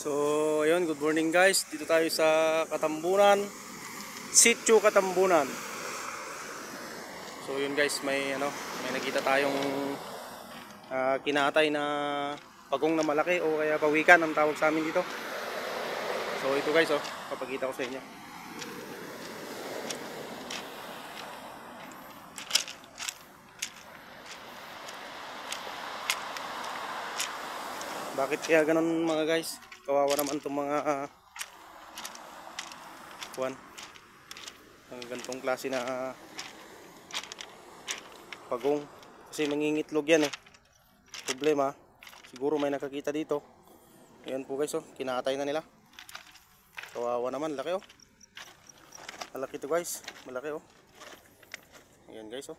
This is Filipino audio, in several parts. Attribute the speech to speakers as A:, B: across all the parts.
A: So, ayun, good morning guys. Dito tayo sa Katambunan, Sitio Katambunan. So, yun guys, may nakita tayong kinatay na pagong na malaki o kaya pawikan ang tawag sa amin dito. So, ito guys, papakita ko sa inyo. Bakit kaya ganun mga guys? Kawawa naman itong mga ang gantong klase na pagong. Kasi mangingitlog yan eh. Problema, siguro may nakakita dito. Ayan po guys, kinatay na nila. Kawawa naman, laki malaki to guys, malaki Ayan guys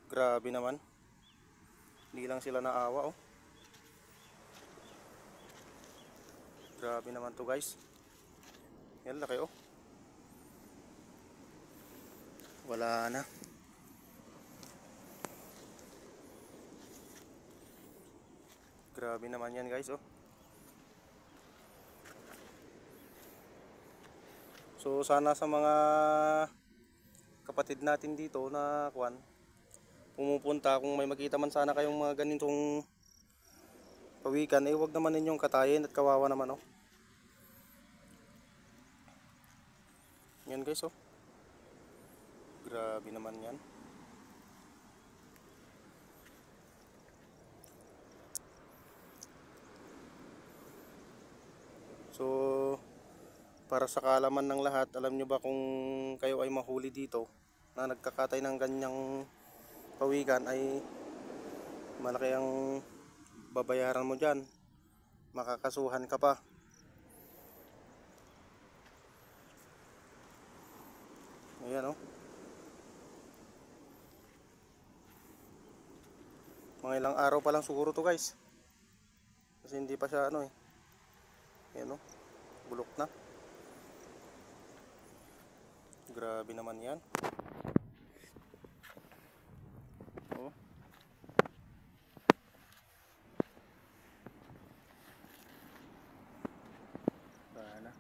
A: grabe naman. Hindi lang sila naawa Grabe naman to guys. Yan laki Wala na. Grabe naman yan guys So sana sa mga kapatid natin dito na pumupunta, kung may makita man sana kayong mga ganitong pawikan, huwag naman ninyong katayin at kawawa naman Yan guys Grabe naman yan. So para sa kaalaman ng lahat, alam nyo ba kung kayo ay mahuli dito na nagkakatay ng ganyang pawikan, ay malaki ang babayaran mo dyan. Makakasuhan ka pa. Ayan mga ilang araw pa lang siguro to guys, kasi hindi pa siya ayan bulok na. Grabe naman yan sana.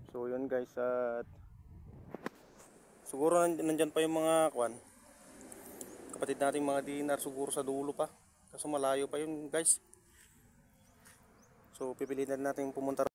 A: So yun guys, at siguro nandyan pa yung mga kapatid nating mga dinar siguro sa dulo pa, kaso malayo pa yun guys. So pipiliin na natin pumunta